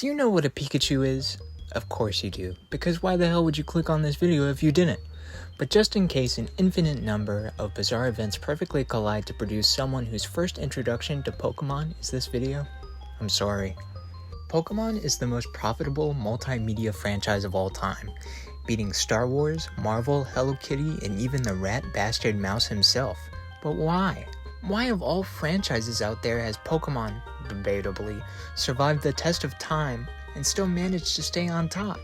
Do you know what a Pikachu is? Of course you do, because why the hell would you click on this video if you didn't? But just in case an infinite number of bizarre events perfectly collide to produce someone whose first introduction to Pokemon is this video, I'm sorry. Pokemon is the most profitable multimedia franchise of all time, beating Star Wars, Marvel, Hello Kitty, and even the rat bastard mouse himself. But why? Why of all franchises out there has Pokemon, debatably, survived the test of time and still managed to stay on top?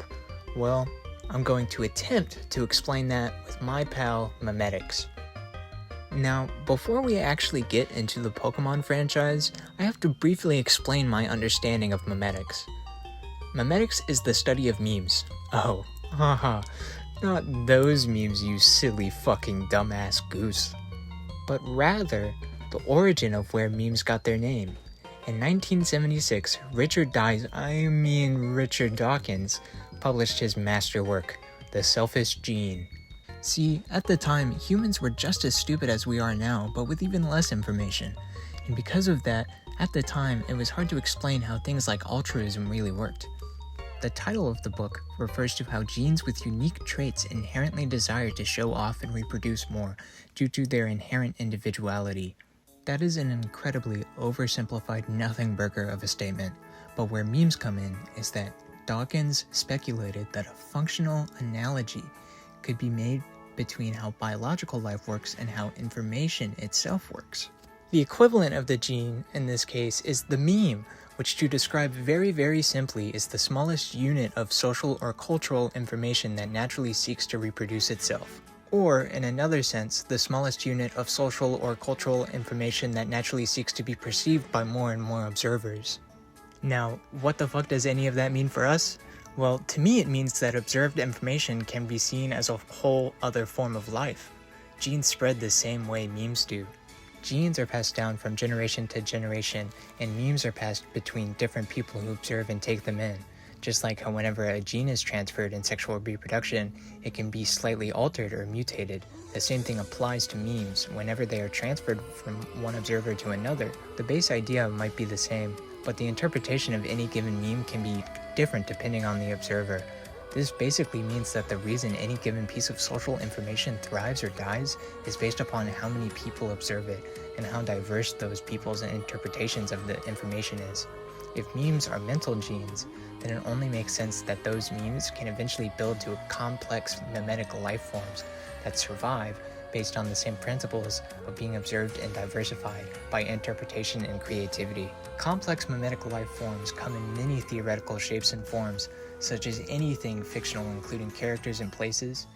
Well, I'm going to attempt to explain that with my pal Memetics. Now, before we actually get into the Pokemon franchise, I have to briefly explain my understanding of Memetics. Memetics is the study of memes. Oh, haha, not those memes, you silly fucking dumbass goose. But rather, the origin of where memes got their name. In 1976, Richard Dawkins published his masterwork, The Selfish Gene. See, at the time, humans were just as stupid as we are now, but with even less information. And because of that, at the time, it was hard to explain how things like altruism really worked. The title of the book refers to how genes with unique traits inherently desire to show off and reproduce more due to their inherent individuality. That is an incredibly oversimplified nothing burger of a statement, but where memes come in is that Dawkins speculated that a functional analogy could be made between how biological life works and how information itself works. The equivalent of the gene in this case is the meme, which to describe very simply is the smallest unit of social or cultural information that naturally seeks to reproduce itself. Or, in another sense, the smallest unit of social or cultural information that naturally seeks to be perceived by more and more observers. Now, what the fuck does any of that mean for us? Well, to me it means that observed information can be seen as a whole other form of life. Genes spread the same way memes do. Genes are passed down from generation to generation, and memes are passed between different people who observe and take them in. Just like how whenever a gene is transferred in sexual reproduction, it can be slightly altered or mutated. The same thing applies to memes. Whenever they are transferred from one observer to another, the base idea might be the same, but the interpretation of any given meme can be different depending on the observer. This basically means that the reason any given piece of social information thrives or dies is based upon how many people observe it and how diverse those people's interpretations of the information is. If memes are mental genes, then it only makes sense that those memes can eventually build to complex memetic life forms that survive based on the same principles of being observed and diversified by interpretation and creativity. Complex memetic life forms come in many theoretical shapes and forms, such as anything fictional including characters and places,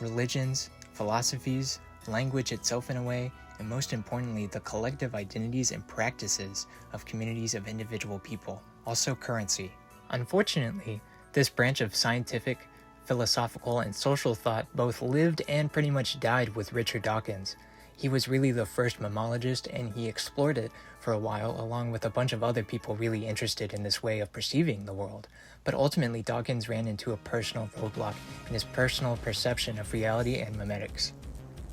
religions, philosophies, language itself in a way, and most importantly, the collective identities and practices of communities of individual people, also currency. Unfortunately, this branch of scientific, philosophical, and social thought both lived and pretty much died with Richard Dawkins. He was really the first memologist, and he explored it for a while along with a bunch of other people really interested in this way of perceiving the world. But ultimately, Dawkins ran into a personal roadblock in his personal perception of reality and memetics.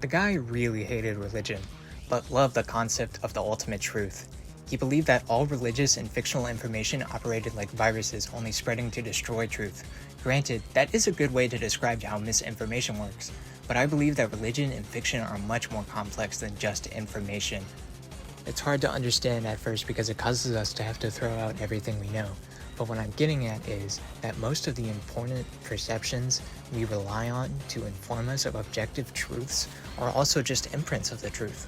The guy really hated religion, but loved the concept of the ultimate truth. He believed that all religious and fictional information operated like viruses, only spreading to destroy truth. Granted, that is a good way to describe how misinformation works, but I believe that religion and fiction are much more complex than just information. It's hard to understand at first because it causes us to have to throw out everything we know, but what I'm getting at is that most of the important perceptions we rely on to inform us of objective truths are also just imprints of the truth.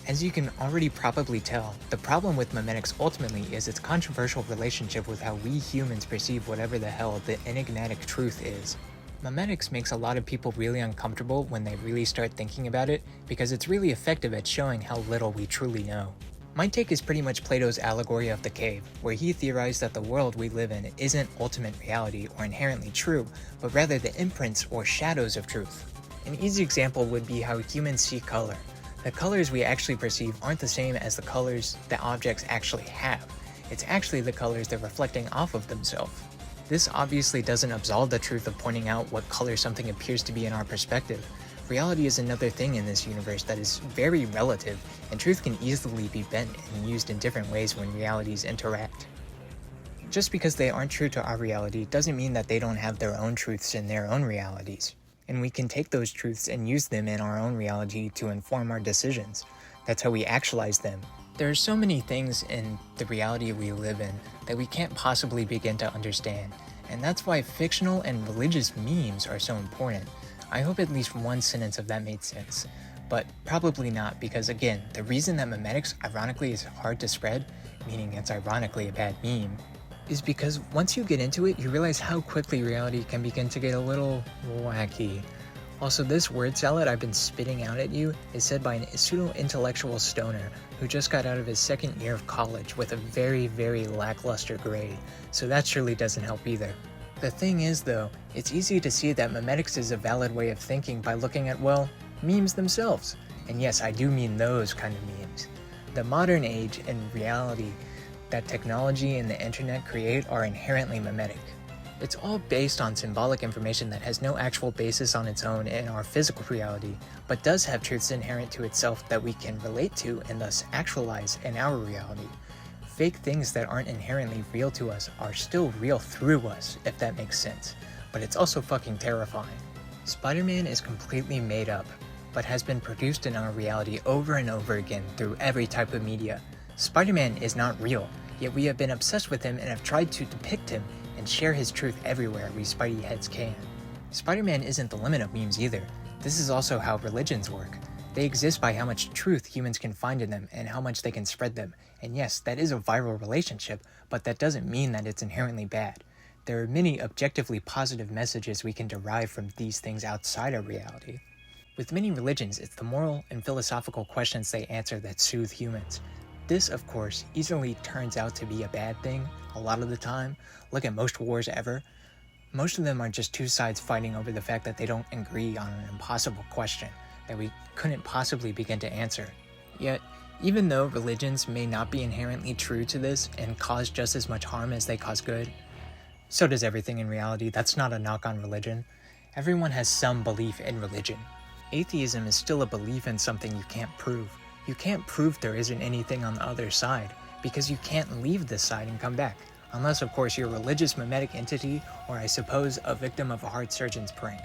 As you can already probably tell, the problem with memetics ultimately is its controversial relationship with how we humans perceive whatever the hell the enigmatic truth is. Memetics makes a lot of people really uncomfortable when they really start thinking about it because it's really effective at showing how little we truly know. My take is pretty much Plato's allegory of the cave, where he theorized that the world we live in isn't ultimate reality or inherently true, but rather the imprints or shadows of truth. An easy example would be how humans see color. The colors we actually perceive aren't the same as the colors that objects actually have. It's actually the colors they're reflecting off of themselves. This obviously doesn't absolve the truth of pointing out what color something appears to be in our perspective. Reality is another thing in this universe that is very relative, and truth can easily be bent and used in different ways when realities interact. Just because they aren't true to our reality doesn't mean that they don't have their own truths in their own realities. And we can take those truths and use them in our own reality to inform our decisions. That's how we actualize them. There are so many things in the reality we live in that we can't possibly begin to understand. And that's why fictional and religious memes are so important. I hope at least one sentence of that made sense. But probably not, because again, the reason that Memetics ironically is hard to spread, meaning it's ironically a bad meme, is because once you get into it, you realize how quickly reality can begin to get a little wacky. Also, this word salad I've been spitting out at you is said by a pseudo-intellectual stoner who just got out of his second year of college with a very, very lackluster grade, so that surely doesn't help either. The thing is though, it's easy to see that Memetics is a valid way of thinking by looking at, well, memes themselves. And yes, I do mean those kind of memes. The modern age and reality that technology and the internet create are inherently memetic. It's all based on symbolic information that has no actual basis on its own in our physical reality, but does have truths inherent to itself that we can relate to and thus actualize in our reality. Fake things that aren't inherently real to us are still real through us, if that makes sense, but it's also fucking terrifying. Spider-Man is completely made up, but has been produced in our reality over and over again through every type of media. Spider-Man is not real, yet we have been obsessed with him and have tried to depict him and share his truth everywhere we Spidey heads can. Spider-Man isn't the limit of memes either. This is also how religions work. They exist by how much truth humans can find in them and how much they can spread them. And yes, that is a viral relationship, but that doesn't mean that it's inherently bad. There are many objectively positive messages we can derive from these things outside our reality. With many religions, it's the moral and philosophical questions they answer that soothe humans. This, of course, easily turns out to be a bad thing a lot of the time. Look at most wars ever. Most of them are just two sides fighting over the fact that they don't agree on an impossible question that we couldn't possibly begin to answer. Yet, even though religions may not be inherently true to this and cause just as much harm as they cause good, so does everything in reality. That's not a knock on religion. Everyone has some belief in religion. Atheism is still a belief in something you can't prove. You can't prove there isn't anything on the other side, because you can't leave this side and come back. Unless, of course, you're a religious memetic entity, or I suppose a victim of a heart surgeon's prank.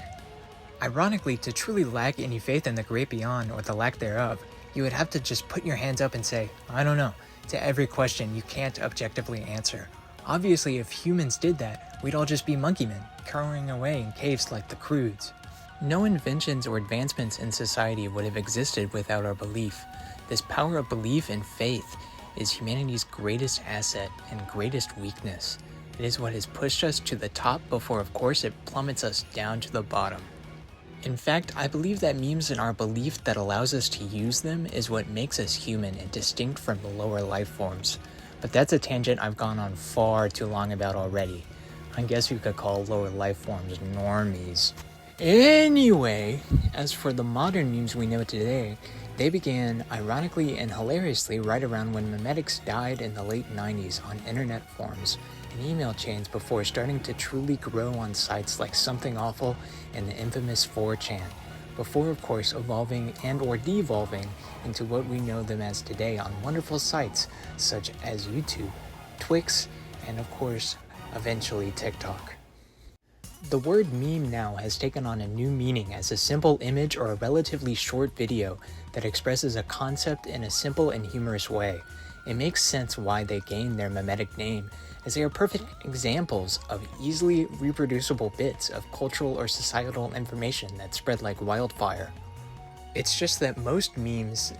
Ironically, to truly lack any faith in the great beyond, or the lack thereof, you would have to just put your hands up and say, I don't know, to every question you can't objectively answer. Obviously, if humans did that, we'd all just be monkey men, cowering away in caves like the Croods. No inventions or advancements in society would have existed without our belief. This power of belief and faith is humanity's greatest asset and greatest weakness. It is what has pushed us to the top before, of course, it plummets us down to the bottom. In fact, I believe that memes and our belief that allows us to use them is what makes us human and distinct from the lower life forms. But that's a tangent I've gone on far too long about already. I guess you could call lower life forms normies. Anyway, as for the modern memes we know today, they began ironically and hilariously right around when Memetics died in the late 90s on internet forums and email chains before starting to truly grow on sites like Something Awful and the infamous 4chan, before of course evolving and or devolving into what we know them as today on wonderful sites such as YouTube, Twix, and of course, eventually TikTok. The word meme now has taken on a new meaning as a simple image or a relatively short video that expresses a concept in a simple and humorous way. It makes sense why they gained their memetic name, as they are perfect examples of easily reproducible bits of cultural or societal information that spread like wildfire. It's just that most memes,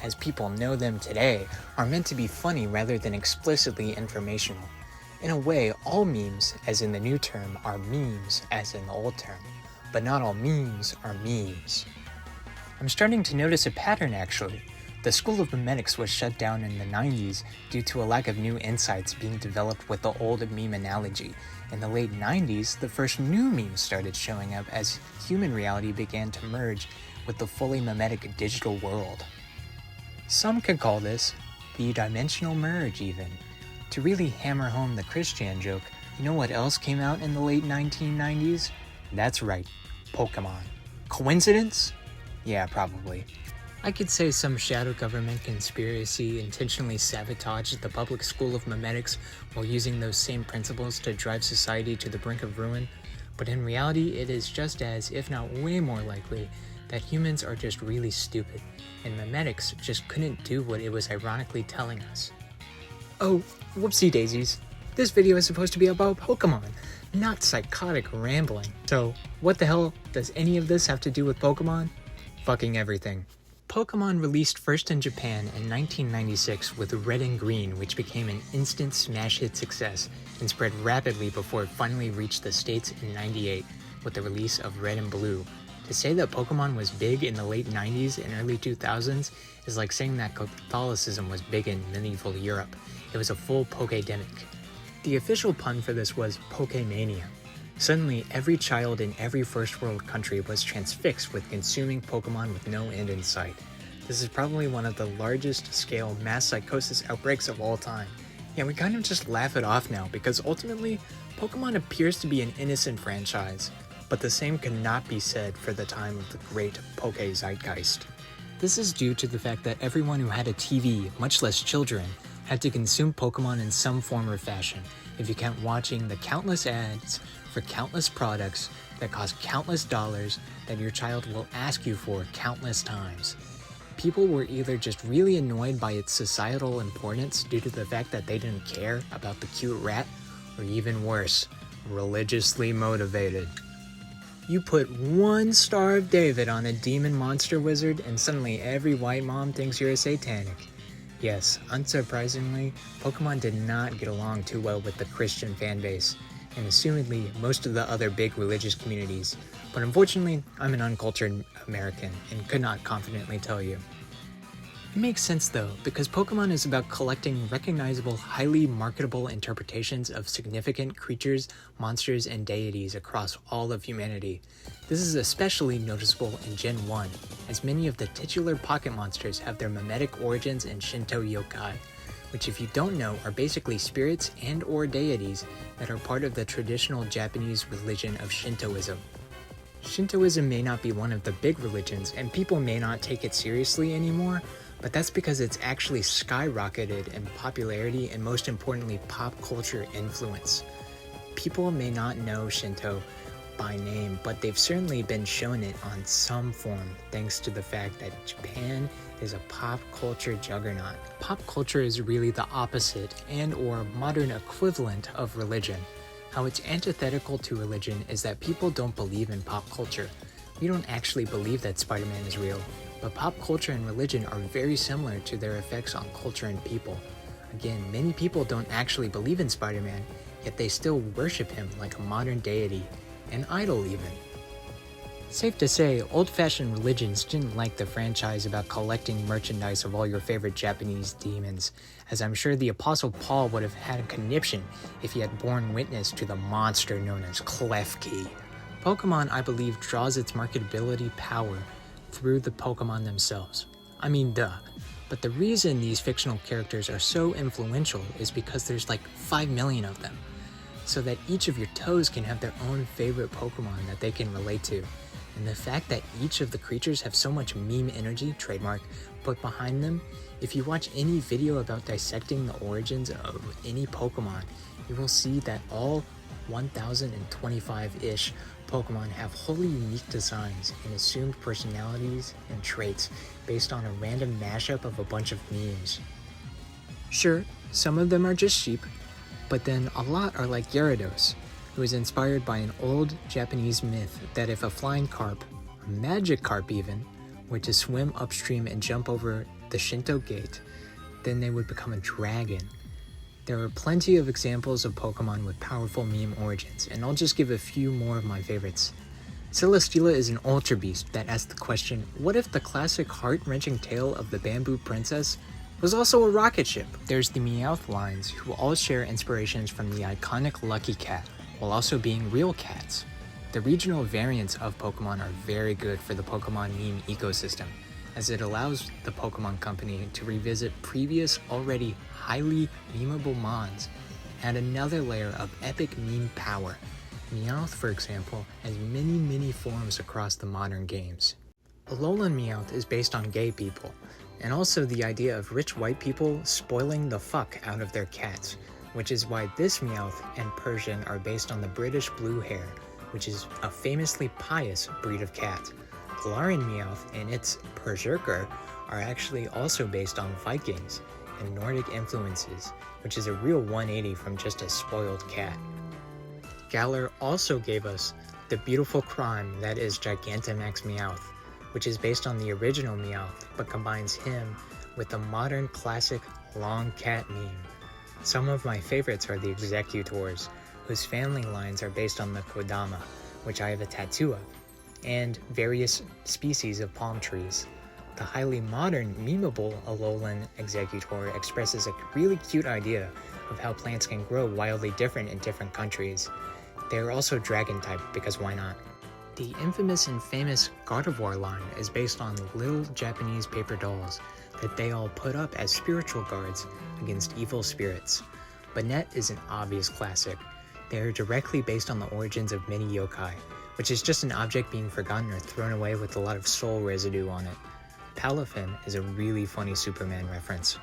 as people know them today, are meant to be funny rather than explicitly informational. In a way, all memes, as in the new term, are memes, as in the old term. But not all memes are memes. I'm starting to notice a pattern actually. The school of memetics was shut down in the 90s due to a lack of new insights being developed with the old meme analogy. In the late 90s, the first new memes started showing up as human reality began to merge with the fully memetic digital world. Some could call this the dimensional merge even. To really hammer home the Christian joke, you know what else came out in the late 1990s? That's right, Pokemon. Coincidence? Yeah, probably. I could say some shadow government conspiracy intentionally sabotaged the public school of Memetics while using those same principles to drive society to the brink of ruin, but in reality it is just as, if not way more likely, that humans are just really stupid, and Memetics just couldn't do what it was ironically telling us. Oh, whoopsie daisies. This video is supposed to be about Pokemon, not psychotic rambling. So, what the hell does any of this have to do with Pokemon? Fucking everything. Pokemon released first in Japan in 1996 with Red and Green, which became an instant smash hit success and spread rapidly before it finally reached the States in '98 with the release of Red and Blue. To say that Pokemon was big in the late 90s and early 2000s is like saying that Catholicism was big in medieval Europe. It was a full Pokedemic. The official pun for this was Pokemania. Suddenly, every child in every first world country was transfixed with consuming Pokemon with no end in sight. This is probably one of the largest scale mass psychosis outbreaks of all time. Yeah, we kind of just laugh it off now because ultimately, Pokemon appears to be an innocent franchise, but the same could not be said for the time of the great Poke Zeitgeist. This is due to the fact that everyone who had a TV, much less children, had to consume Pokemon in some form or fashion, if you count watching the countless ads for countless products that cost countless dollars that your child will ask you for countless times. People were either just really annoyed by its societal importance due to the fact that they didn't care about the cute rat, or even worse, religiously motivated. You put one Star of David on a demon monster wizard and suddenly every white mom thinks you're a satanic. Yes, unsurprisingly, Pokemon did not get along too well with the Christian fanbase, and assumedly most of the other big religious communities, but unfortunately, I'm an uncultured American and could not confidently tell you. It makes sense though, because Pokemon is about collecting recognizable, highly marketable interpretations of significant creatures, monsters, and deities across all of humanity. This is especially noticeable in Gen 1, as many of the titular pocket monsters have their mimetic origins in Shinto yokai, which if you don't know are basically spirits and or deities that are part of the traditional Japanese religion of Shintoism. Shintoism may not be one of the big religions and people may not take it seriously anymore, but that's because it's actually skyrocketed in popularity and most importantly pop culture influence. People may not know Shinto by name, but they've certainly been shown it on some form thanks to the fact that Japan is a pop culture juggernaut. Pop culture is really the opposite and or modern equivalent of religion. How it's antithetical to religion is that people don't believe in pop culture. We don't actually believe that Spider-Man is real, but pop culture and religion are very similar to their effects on culture and people. Again, many people don't actually believe in Spider-Man, yet they still worship him like a modern deity, an idol even. Safe to say, old-fashioned religions didn't like the franchise about collecting merchandise of all your favorite Japanese demons, as I'm sure the Apostle Paul would have had a conniption if he had borne witness to the monster known as Klefki. Pokemon, I believe, draws its marketability power through the Pokemon themselves. I mean, duh. But the reason these fictional characters are so influential is because there's like 5 million of them, so that each of your toes can have their own favorite Pokemon that they can relate to. And the fact that each of the creatures have so much meme energy, trademark, put behind them, if you watch any video about dissecting the origins of any Pokemon, you will see that all 1025-ish Pokemon have wholly unique designs and assumed personalities and traits based on a random mashup of a bunch of memes. Sure, some of them are just sheep, but then a lot are like Gyarados, who is inspired by an old Japanese myth that if a flying carp, a magic carp even, were to swim upstream and jump over the Shinto gate, then they would become a dragon. There are plenty of examples of Pokemon with powerful meme origins, and I'll just give a few more of my favorites. Celesteela is an ultra beast that asks the question, what if the classic heart-wrenching tale of the Bamboo Princess was also a rocket ship? There's the Meowth lines, who all share inspirations from the iconic Lucky Cat, while also being real cats. The regional variants of Pokemon are very good for the Pokemon meme ecosystem, as it allows the Pokemon Company to revisit previous, already highly memeable mons, add another layer of epic meme power. Meowth, for example, has many forms across the modern games. Alolan Meowth is based on gay people, and also the idea of rich white people spoiling the fuck out of their cats, which is why this Meowth and Persian are based on the British Blue Hair, which is a famously pious breed of cat. Galarian Meowth and its Berserker are actually also based on Vikings and Nordic influences, which is a real 180 from just a spoiled cat. Galar also gave us the beautiful crime that is Gigantamax Meowth, which is based on the original Meowth but combines him with the modern classic long cat meme. Some of my favorites are the Executors, whose family lines are based on the Kodama, which I have a tattoo of, and various species of palm trees. The highly modern, memeable Alolan Executor expresses a really cute idea of how plants can grow wildly different in different countries. They are also dragon type, because why not? The infamous and famous Gardevoir line is based on little Japanese paper dolls that they all put up as spiritual guards against evil spirits. Banette is an obvious classic. They are directly based on the origins of many yokai, which is just an object being forgotten or thrown away with a lot of soul residue on it. Palafin is a really funny Superman reference.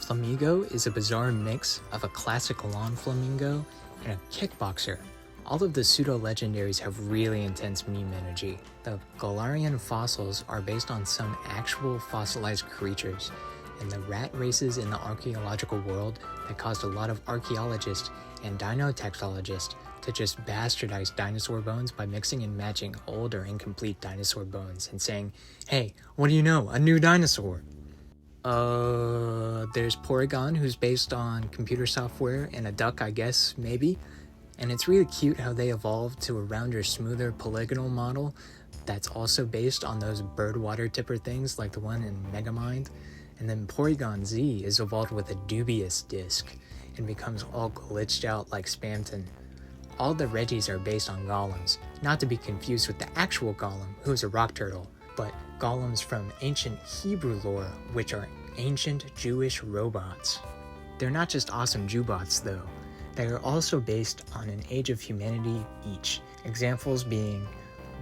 Flamigo is a bizarre mix of a classic lawn flamingo and a kickboxer. All of the pseudo-legendaries have really intense meme energy. The Galarian fossils are based on some actual fossilized creatures, and the rat races in the archaeological world that caused a lot of archaeologists and dinotextologists to just bastardize dinosaur bones by mixing and matching old or incomplete dinosaur bones and saying, "Hey, what do you know? A new dinosaur!" There's Porygon, who's based on computer software, and a duck, I guess, maybe. And it's really cute how they evolved to a rounder, smoother polygonal model that's also based on those bird water tipper things like the one in Megamind. And then Porygon Z is evolved with a dubious disc and becomes all glitched out like Spamton. All the Reggies are based on golems, not to be confused with the actual golem, who is a rock turtle, but golems from ancient Hebrew lore, which are ancient Jewish robots. They're not just awesome Jewbots though. They are also based on an age of humanity each, examples being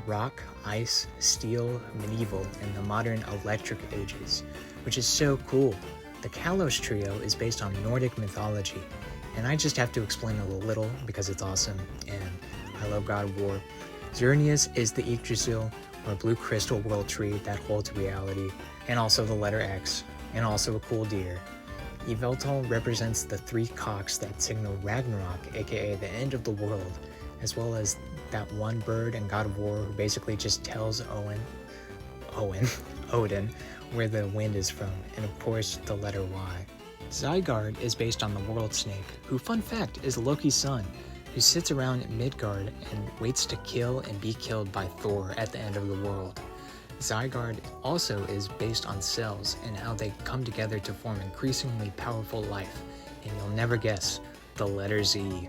rock, ice, steel, medieval, and the modern electric ages, which is so cool. The Kalos trio is based on Nordic mythology, and I just have to explain it a little because it's awesome, and I love God of War. Xerneas is the Yggdrasil, or blue crystal world tree that holds reality, and also the letter X, and also a cool deer. Yveltal represents the three cocks that signal Ragnarok, aka the end of the world, as well as that one bird in God of War who basically just tells Odin, where the wind is from, and of course the letter Y. Zygarde is based on the world snake, who, fun fact, is Loki's son, who sits around Midgard and waits to kill and be killed by Thor at the end of the world. Zygarde also is based on cells and how they come together to form increasingly powerful life, and you'll never guess, the letter Z.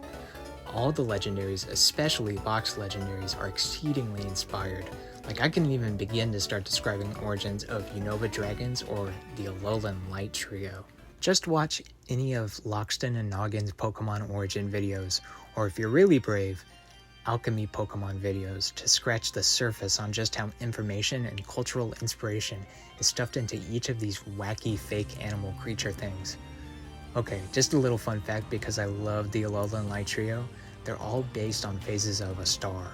All the legendaries, especially box legendaries, are exceedingly inspired. Like, I couldn't even begin to start describing the origins of Unova dragons or the Alolan Light trio. Just watch any of Loxton and Noggin's Pokemon origin videos, or if you're really brave, Alchemy Pokemon videos to scratch the surface on just how information and cultural inspiration is stuffed into each of these wacky fake animal creature things. Okay, just a little fun fact because I love the Alolan Light trio, they're all based on phases of a star.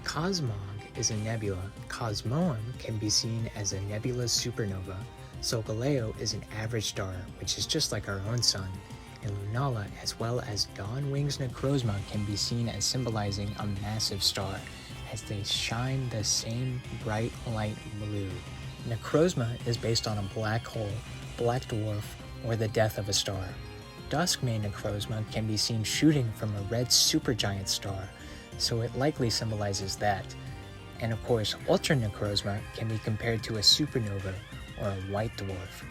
Cosmog is a nebula, Cosmoem can be seen as a nebula supernova, Solgaleo is an average star, which is just like our own sun, and Lunala, as well as Dawnwing's Necrozma, can be seen as symbolizing a massive star, as they shine the same bright light blue. Necrozma is based on a black hole, black dwarf, or the death of a star. Duskmane Necrozma can be seen shooting from a red supergiant star, so it likely symbolizes that. And of course, Ultra Necrozma can be compared to a supernova, or a white dwarf.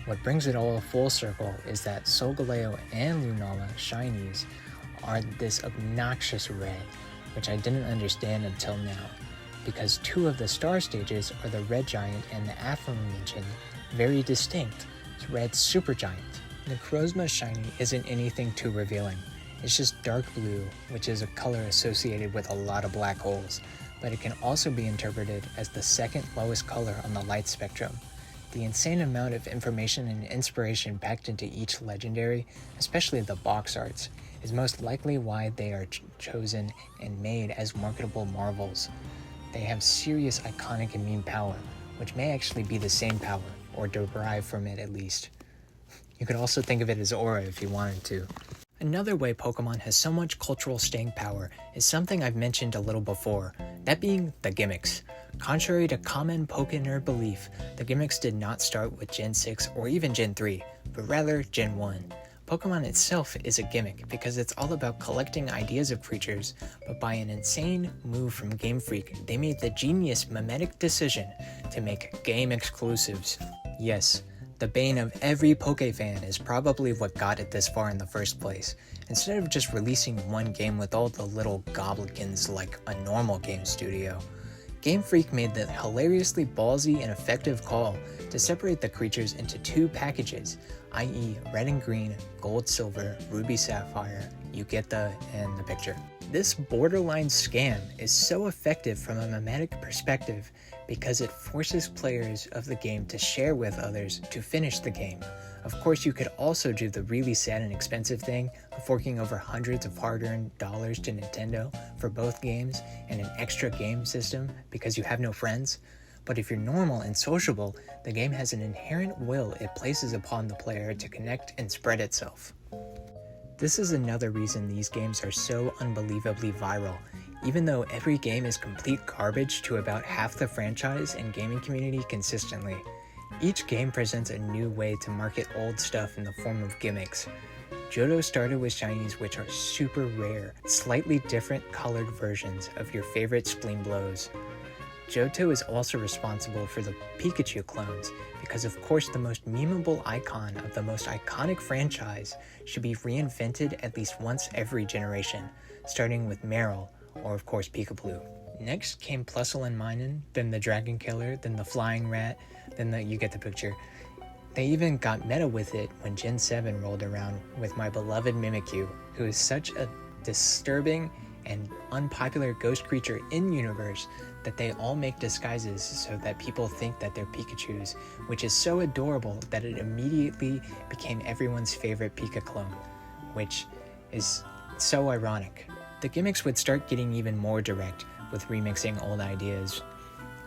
What brings it all full circle is that Solgaleo and Lunala shinies are this obnoxious red, which I didn't understand until now, because two of the star stages are the red giant and the aforementioned, very distinct, red supergiant. Necrozma shiny isn't anything too revealing. It's just dark blue, which is a color associated with a lot of black holes, but it can also be interpreted as the second lowest color on the light spectrum. The insane amount of information and inspiration packed into each legendary, especially the box arts, is most likely why they are chosen and made as marketable marvels. They have serious iconic and meme power, which may actually be the same power, or derive from it at least. You could also think of it as aura if you wanted to. Another way Pokemon has so much cultural staying power is something I've mentioned a little before, that being the gimmicks. Contrary to common Pokenerd belief, the gimmicks did not start with Gen 6 or even Gen 3, but rather Gen 1. Pokemon itself is a gimmick because it's all about collecting ideas of creatures, but by an insane move from Game Freak, they made the genius Memetic decision to make game exclusives. Yes, the bane of every Poke fan is probably what got it this far in the first place. Instead of just releasing one game with all the little goblikins like a normal game studio, Game Freak made the hilariously ballsy and effective call to separate the creatures into two packages, i.e. red and green, gold, silver, ruby, sapphire. You get the picture. This borderline scam is so effective from a memetic perspective because it forces players of the game to share with others to finish the game. Of course, you could also do the really sad and expensive thing of forking over hundreds of hard-earned dollars to Nintendo for both games and an extra game system because you have no friends. But if you're normal and sociable, the game has an inherent will it places upon the player to connect and spread itself. This is another reason these games are so unbelievably viral, even though every game is complete garbage to about half the franchise and gaming community consistently. Each game presents a new way to market old stuff in the form of gimmicks. Johto started with shinies which are super rare, slightly different colored versions of your favorite Spleen Blows. Johto is also responsible for the Pikachu clones, because of course the most memeable icon of the most iconic franchise should be reinvented at least once every generation, starting with Meryl, or of course Pikablu. Next came Plusle and Minun, then the Dragon Killer, then the Flying Rat, you get the picture. They even got meta with it when Gen 7 rolled around with my beloved Mimikyu, who is such a disturbing and unpopular ghost creature in universe that they all make disguises so that people think that they're Pikachus, which is so adorable that it immediately became everyone's favorite Pika clone, which is so ironic. The gimmicks would start getting even more direct with remixing old ideas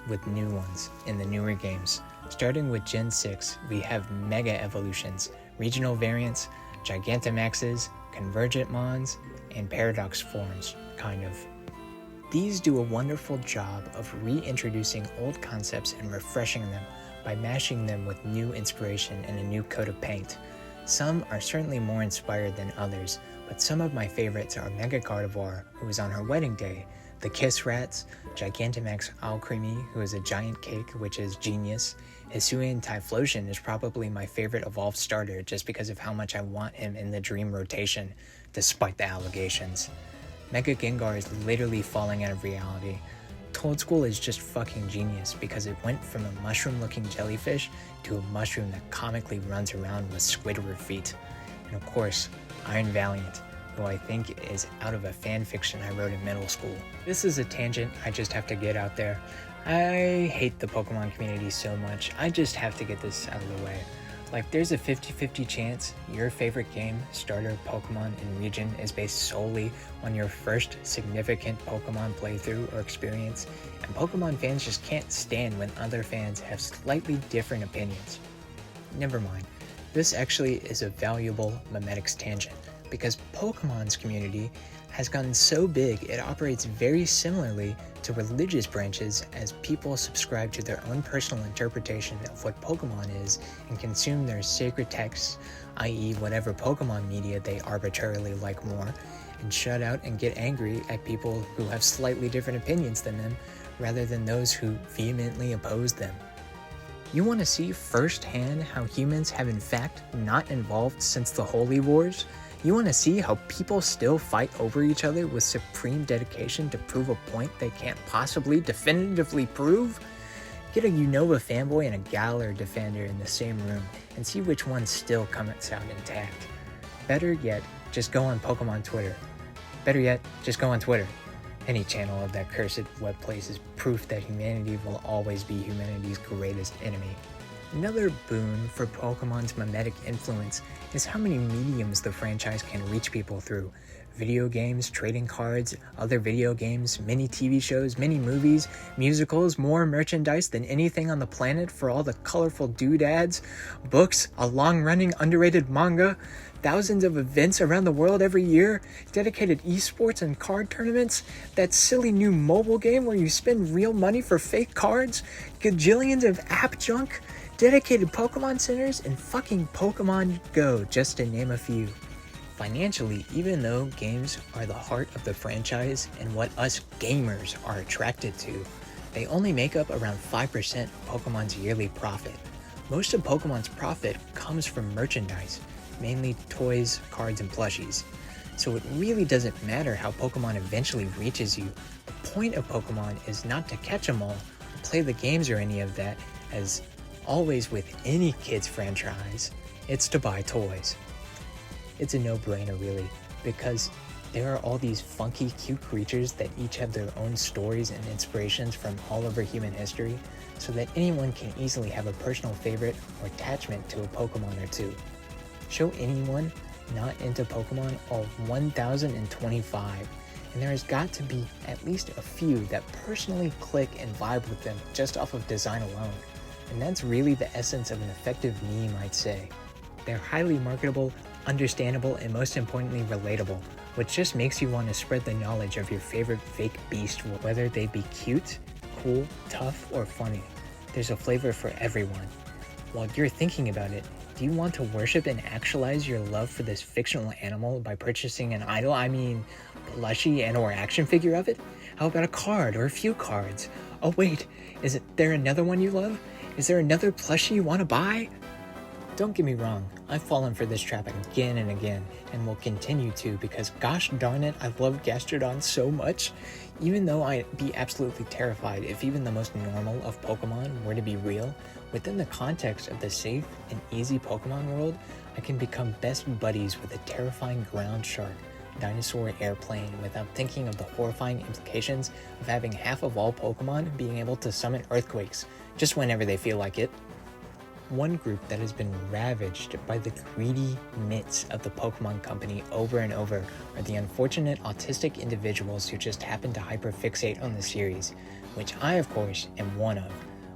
with new ones in the newer games. Starting with Gen 6, we have Mega Evolutions, regional variants, Gigantamaxes, Convergent Mons, and Paradox forms, kind of. These do a wonderful job of reintroducing old concepts and refreshing them by mashing them with new inspiration and a new coat of paint. Some are certainly more inspired than others, but some of my favorites are Mega Gardevoir, who is on her wedding day, the Kiss Rats, Gigantamax Alcremie, who is a giant cake, which is genius. Hisuian Typhlosion is probably my favorite evolved starter just because of how much I want him in the dream rotation, despite the allegations. Mega Gengar is literally falling out of reality. Toadschool is just fucking genius because it went from a mushroom-looking jellyfish to a mushroom that comically runs around with Squidward feet. And of course, Iron Valiant, who I think is out of a fan fiction I wrote in middle school. This is a tangent I just have to get out there. I hate the Pokemon community so much, I just have to get this out of the way. Like, there's a 50-50 chance your favorite game, starter, Pokemon, and region is based solely on your first significant Pokemon playthrough or experience, and Pokemon fans just can't stand when other fans have slightly different opinions. Never mind. This actually is a valuable Memetics tangent, because Pokemon's community has gotten so big it operates very similarly to religious branches as people subscribe to their own personal interpretation of what Pokemon is and consume their sacred texts, i.e. whatever Pokemon media they arbitrarily like more, and shut out and get angry at people who have slightly different opinions than them rather than those who vehemently oppose them. You want to see firsthand how humans have in fact not evolved since the Holy Wars? You want to see how people still fight over each other with supreme dedication to prove a point they can't possibly definitively prove? Get a Unova fanboy and a Galar defender in the same room and see which one still comes out intact. Better yet, just go on Pokemon Twitter. Any channel of that cursed web place is proof that humanity will always be humanity's greatest enemy. Another boon for Pokemon's memetic influence is how many mediums the franchise can reach people through. Video games, trading cards, other video games, mini TV shows, mini movies, musicals, more merchandise than anything on the planet for all the colorful doodads, books, a long-running underrated manga, thousands of events around the world every year, dedicated esports and card tournaments, that silly new mobile game where you spend real money for fake cards, gajillions of app junk, dedicated Pokemon centers, and fucking Pokemon Go, just to name a few. Financially, even though games are the heart of the franchise and what us gamers are attracted to, they only make up around 5% of Pokemon's yearly profit. Most of Pokemon's profit comes from merchandise, mainly toys, cards, and plushies. So it really doesn't matter how Pokemon eventually reaches you. The point of Pokemon is not to catch them all, or play the games or any of that, as always with any kid's franchise, it's to buy toys. It's a no-brainer really, because there are all these funky, cute creatures that each have their own stories and inspirations from all over human history, so that anyone can easily have a personal favorite or attachment to a Pokemon or two. Show anyone not into Pokemon all 1,025, and there has got to be at least a few that personally click and vibe with them just off of design alone. And that's really the essence of an effective meme, I'd say. They're highly marketable, understandable, and most importantly relatable, which just makes you want to spread the knowledge of your favorite fake beast, whether they be cute, cool, tough, or funny. There's a flavor for everyone. While you're thinking about it, do you want to worship and actualize your love for this fictional animal by purchasing an idol, plushie and or action figure of it? How about a card or a few cards? Oh wait, is there another one you love? Is there another plushie you want to buy? Don't get me wrong, I've fallen for this trap again and again, and will continue to, because gosh darn it, I love Gastrodon so much. Even though I'd be absolutely terrified if even the most normal of Pokemon were to be real, within the context of the safe and easy Pokemon world, I can become best buddies with a terrifying ground shark, dinosaur airplane, without thinking of the horrifying implications of having half of all Pokemon being able to summon earthquakes, just whenever they feel like it. One group that has been ravaged by the greedy mitts of the Pokemon Company over and over are the unfortunate autistic individuals who just happen to hyperfixate on the series, which I of course am one of,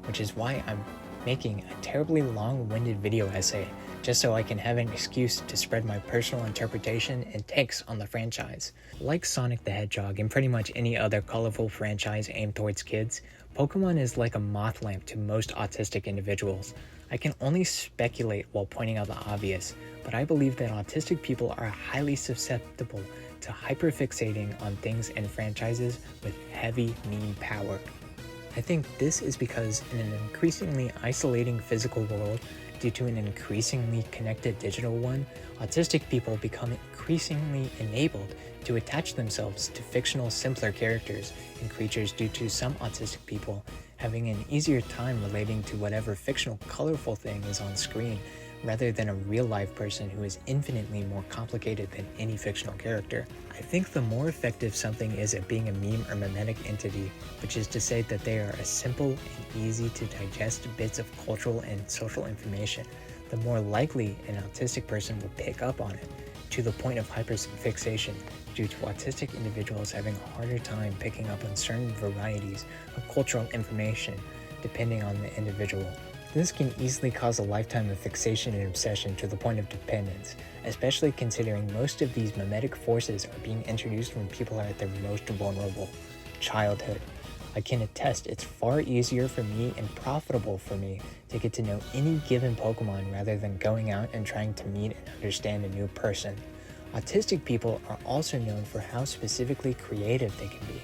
which is why I'm making a terribly long-winded video essay, just so I can have an excuse to spread my personal interpretation and takes on the franchise. Like Sonic the Hedgehog and pretty much any other colorful franchise aimed towards kids, Pokemon is like a moth lamp to most autistic individuals. I can only speculate while pointing out the obvious, but I believe that autistic people are highly susceptible to hyperfixating on things and franchises with heavy meme power. I think this is because in an increasingly isolating physical world, due to an increasingly connected digital one, autistic people become increasingly enabled to attach themselves to fictional, simpler characters and creatures due to some autistic people having an easier time relating to whatever fictional, colorful thing is on screen, rather than a real-life person who is infinitely more complicated than any fictional character. I think the more effective something is at being a meme or memetic entity, which is to say that they are a simple and easy to digest bits of cultural and social information, the more likely an autistic person will pick up on it, to the point of hyperfixation, due to autistic individuals having a harder time picking up on certain varieties of cultural information, depending on the individual. This can easily cause a lifetime of fixation and obsession to the point of dependence, especially considering most of these memetic forces are being introduced when people are at their most vulnerable, childhood. I can attest it's far easier for me and profitable for me to get to know any given Pokemon rather than going out and trying to meet and understand a new person. Autistic people are also known for how specifically creative they can be.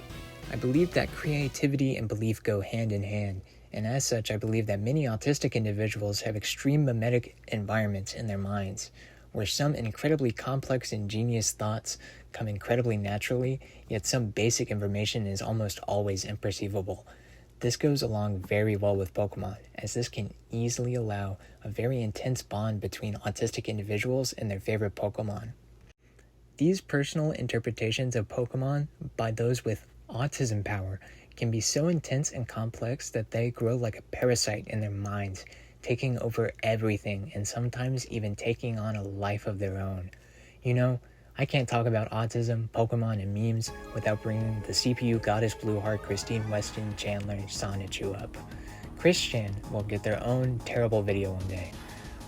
I believe that creativity and belief go hand in hand, and as such I believe that many autistic individuals have extreme memetic environments in their minds, where some incredibly complex and genius thoughts come incredibly naturally, yet some basic information is almost always imperceivable. This goes along very well with Pokemon, as this can easily allow a very intense bond between autistic individuals and their favorite Pokemon. These personal interpretations of Pokemon by those with autism power can be so intense and complex that they grow like a parasite in their minds, taking over everything and sometimes even taking on a life of their own. You know, I can't talk about autism, Pokemon, and memes without bringing the CPU goddess Blueheart, Christine Weston, Chandler, and Sonichu up. Christian will get their own terrible video one day,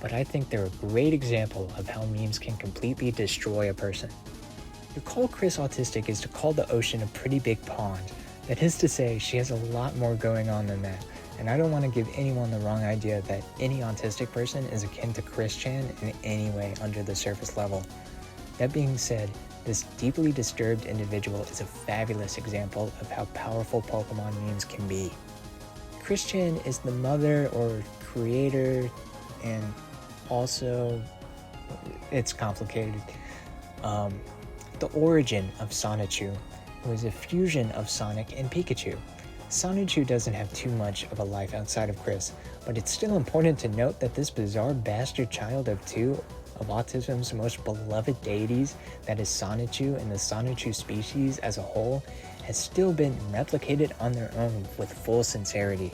but I think they're a great example of how memes can completely destroy a person. To call Chris autistic is to call the ocean a pretty big pond. That is to say, she has a lot more going on than that, and I don't want to give anyone the wrong idea that any autistic person is akin to Christian in any way under the surface level. That being said, this deeply disturbed individual is a fabulous example of how powerful Pokemon memes can be. Christian is the mother or creator, and also, it's complicated, the origin of Sonichu was a fusion of Sonic and Pikachu. Sonichu doesn't have too much of a life outside of Chris, but it's still important to note that this bizarre bastard child of two of autism's most beloved deities, that is Sonichu and the Sonichu species as a whole, has still been replicated on their own with full sincerity.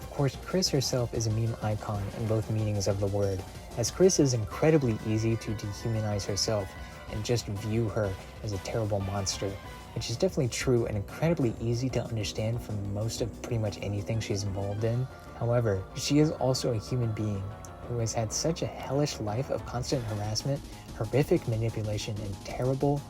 Of course, Chris herself is a meme icon in both meanings of the word, as Chris is incredibly easy to dehumanize herself and just view her as a terrible monster, which is definitely true and incredibly easy to understand from most of pretty much anything she's involved in. However, she is also a human being who has had such a hellish life of constant harassment, horrific manipulation, and terrible,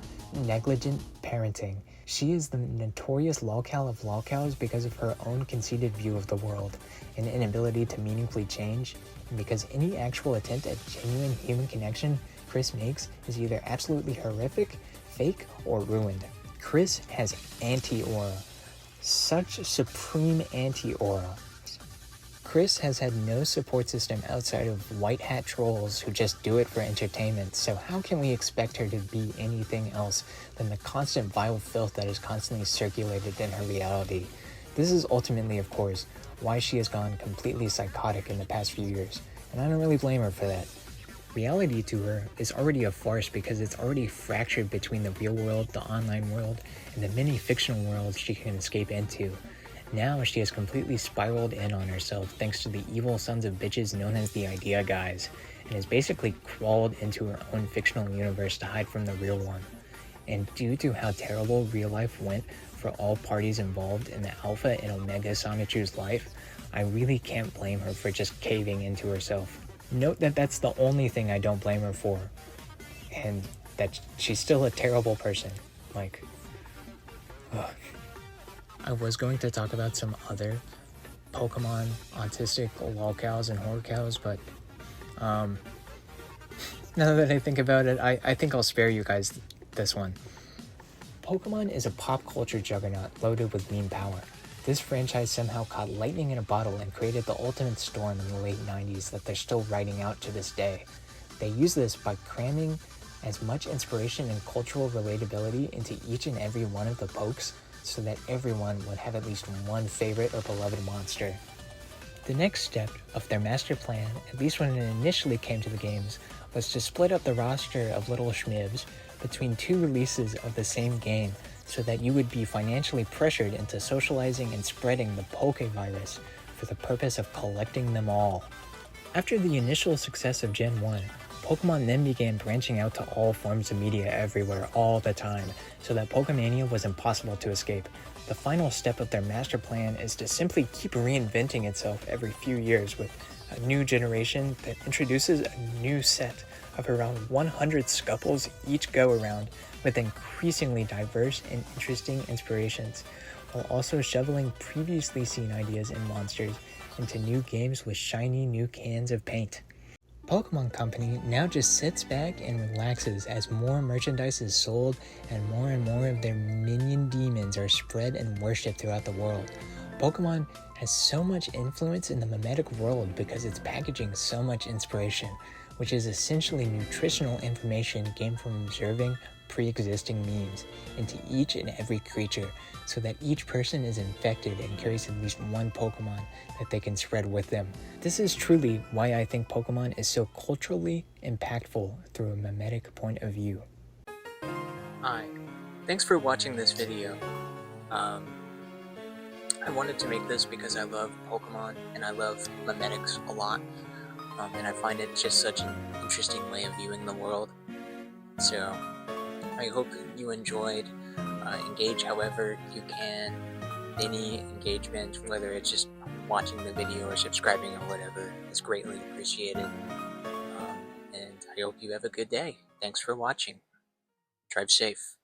negligent parenting. She is the notorious lolcow of lolcows because of her own conceited view of the world and inability to meaningfully change, and because any actual attempt at genuine human connection Chris makes is either absolutely horrific, fake, or ruined. Chris has anti-aura. Such supreme anti-aura. Chris has had no support system outside of white hat trolls who just do it for entertainment, so how can we expect her to be anything else than the constant vile filth that is constantly circulated in her reality? This is ultimately, of course, why she has gone completely psychotic in the past few years, and I don't really blame her for that. Reality to her is already a farce because it's already fractured between the real world, the online world, and the many fictional worlds she can escape into. Now she has completely spiraled in on herself thanks to the evil sons of bitches known as the Idea Guys, and has basically crawled into her own fictional universe to hide from the real one. And due to how terrible real life went for all parties involved in the Alpha and Omega Sonichu's life, I really can't blame her for just caving into herself. Note that that's the only thing I don't blame her for, and that she's still a terrible person. Like, ugh. I was going to talk about some other Pokemon autistic lolcows and horcows, but now that I think about it, I think I'll spare you guys this one. Pokemon is a pop culture juggernaut loaded with meme power. This franchise somehow caught lightning in a bottle and created the ultimate storm in the late 90s that they're still riding out to this day. They use this by cramming as much inspiration and cultural relatability into each and every one of the pokes so that everyone would have at least one favorite or beloved monster. The next step of their master plan, at least when it initially came to the games, was to split up the roster of little schmibs between two releases of the same game so that you would be financially pressured into socializing and spreading the Pokevirus for the purpose of collecting them all. After the initial success of Gen 1, Pokemon then began branching out to all forms of media everywhere all the time, so that Pokemania was impossible to escape. The final step of their master plan is to simply keep reinventing itself every few years with a new generation that introduces a new set of around 100 Scuffles each go around with increasingly diverse and interesting inspirations, while also shoveling previously seen ideas and monsters into new games with shiny new cans of paint. Pokemon Company now just sits back and relaxes as more merchandise is sold and more of their minion demons are spread and worshipped throughout the world. Pokemon has so much influence in the memetic world because it's packaging so much inspiration, which is essentially nutritional information gained from observing pre-existing memes into each and every creature, so that each person is infected and carries at least one Pokemon that they can spread with them. This is truly why I think Pokemon is so culturally impactful through a memetic point of view. Hi, thanks for watching this video. Um, I wanted to make this because I love Pokemon and I love Memetics a lot, and I find it just such an interesting way of viewing the world. So I hope you enjoyed. Engage however you can. Any engagement, whether it's just watching the video or subscribing or whatever, is greatly appreciated. And I hope you have a good day. Thanks for watching. Drive safe.